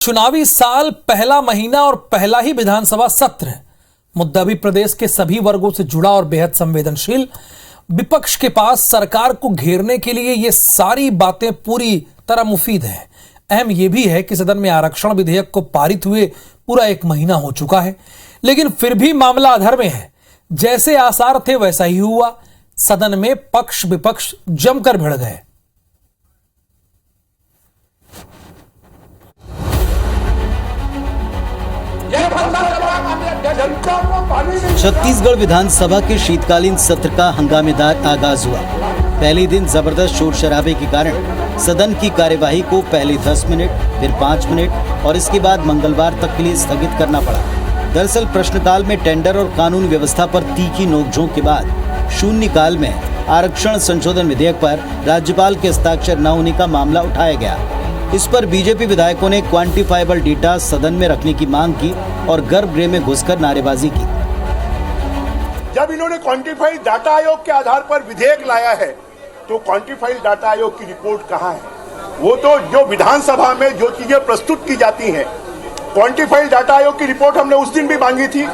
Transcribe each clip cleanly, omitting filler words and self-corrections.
चुनावी साल, पहला महीना और पहला ही विधानसभा सत्र है। मुद्दा भी प्रदेश के सभी वर्गों से जुड़ा और बेहद संवेदनशील। विपक्ष के पास सरकार को घेरने के लिए ये सारी बातें पूरी तरह मुफीद हैं। अहम यह भी है कि सदन में आरक्षण विधेयक को पारित हुए पूरा 1 महीना हो चुका है, लेकिन फिर भी मामला अधर में है। जैसे आसार थे वैसा ही हुआ। सदन में पक्ष विपक्ष जमकर भिड़ गए। छत्तीसगढ़ विधानसभा के शीतकालीन सत्र का हंगामेदार आगाज हुआ। पहले दिन जबरदस्त शोर शराबे के कारण सदन की कार्यवाही को पहले 10 मिनट, फिर 5 मिनट और इसके बाद मंगलवार तक के लिए स्थगित करना पड़ा। दरअसल प्रश्नकाल में टेंडर और कानून व्यवस्था पर तीखी नोकझोंक के बाद शून्यकाल में आरक्षण संशोधन विधेयक पर राज्यपाल के हस्ताक्षर न होने का मामला उठाया गया। इस पर बीजेपी विधायकों ने क्वांटिफाइबल डेटा सदन में रखने की मांग की और गर्भगृह में घुसकर नारेबाजी की। जब इन्होंने क्वांटिफाइड डाटा आयोग के आधार पर विधेयक लाया है, तो क्वांटिफाइड डाटा आयोग की रिपोर्ट कहाँ है? वो तो जो विधानसभा में जो चीजें प्रस्तुत की जाती हैं, क्वांटिफाइड डाटा आयोग की रिपोर्ट हमने उस दिन भी मांगी थी,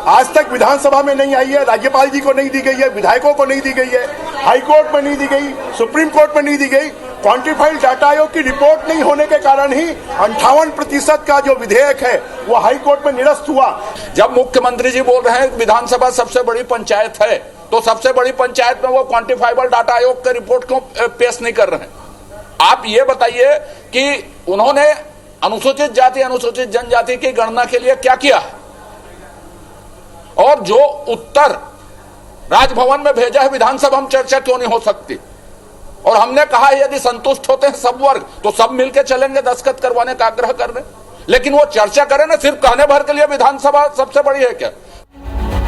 आज तक विधानसभा में नहीं आई है। राज्यपाल जी को नहीं दी गई है, विधायकों को नहीं दी गई है, हाईकोर्ट में नहीं दी गई, सुप्रीम कोर्ट में नहीं दी गई। क्वांटिफाइड डाटा आयोग की रिपोर्ट नहीं होने के कारण ही 58% का जो विधेयक है वो हाईकोर्ट में निरस्त हुआ। जब मुख्यमंत्री जी बोल रहे हैं विधानसभा सबसे बड़ी पंचायत है, तो सबसे बड़ी पंचायत में वो क्वांटिफाइबल डाटा आयोग की रिपोर्ट क्यों पेश नहीं कर रहे हैं? आप ये बताइए कि उन्होंने अनुसूचित जाति अनुसूचित जनजाति की गणना के लिए क्या किया है, और जो उत्तर राजभवन में भेजा है विधानसभा में चर्चा क्यों नहीं हो सकती? और हमने कहा यदि संतुष्ट होते हैं सब वर्ग तो सब मिलकर चलेंगे दस्तखत करवाने का आग्रह करने, लेकिन वो चर्चा करें ना, सिर्फ कहने भर के लिए विधानसभा सबसे बड़ी है क्या?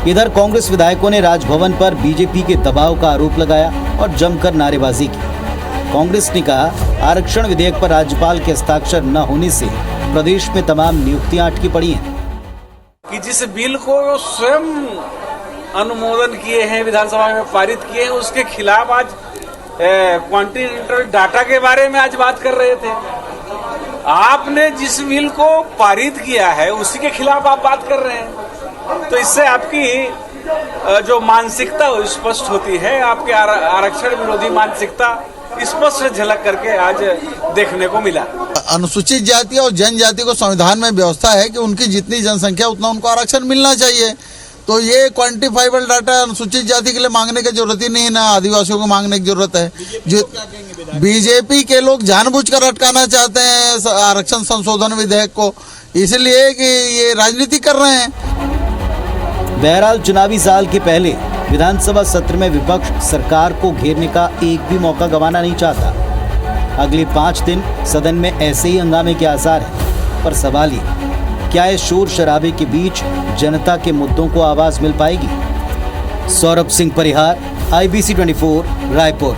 इधर कांग्रेस विधायकों ने राजभवन पर बीजेपी के दबाव का आरोप लगाया और जमकर नारेबाजी की। कांग्रेस ने कहा आरक्षण विधेयक पर राज्यपाल के हस्ताक्षर न होने से प्रदेश में तमाम नियुक्तियां अटकी पड़ी हैं। कि जिस बिल को स्वयं अनुमोदन किए हैं, विधानसभा में पारित किए हैं, उसके खिलाफ आज क्वांटिटेटिव डाटा के बारे में आज बात कर रहे थे। आपने जिस बिल को पारित किया है उसी के खिलाफ आप बात कर रहे हैं, तो इससे आपकी जो मानसिकता स्पष्ट होती है, आपके आरक्षण विरोधी मानसिकता स्पष्ट झलक करके आज देखने को मिला। अनुसूचित जाति और जनजाति को संविधान में व्यवस्था है कि उनकी जितनी जनसंख्या उतना उनको आरक्षण मिलना चाहिए। तो ये क्वांटिफाइबल डाटा अनुसूचित जाति के लिए मांगने की जरूरत ही नहीं है, ना आदिवासियों को मांगने की जरूरत है। जो बीजेपी के लोग जानबूझकर अटकाना चाहते हैं आरक्षण संशोधन विधेयक को, इसलिए कि ये राजनीति कर रहे हैं। बहरहाल चुनावी साल के पहले विधानसभा सत्र में विपक्ष सरकार को घेरने का एक भी मौका गंवाना नहीं चाहता। अगले 5 दिन सदन में ऐसे ही हंगामे के आसार हैं, पर सवाल ये क्या इस शोर शराबे के बीच जनता के मुद्दों को आवाज मिल पाएगी? सौरभ सिंह परिहार, IBC 24, रायपुर।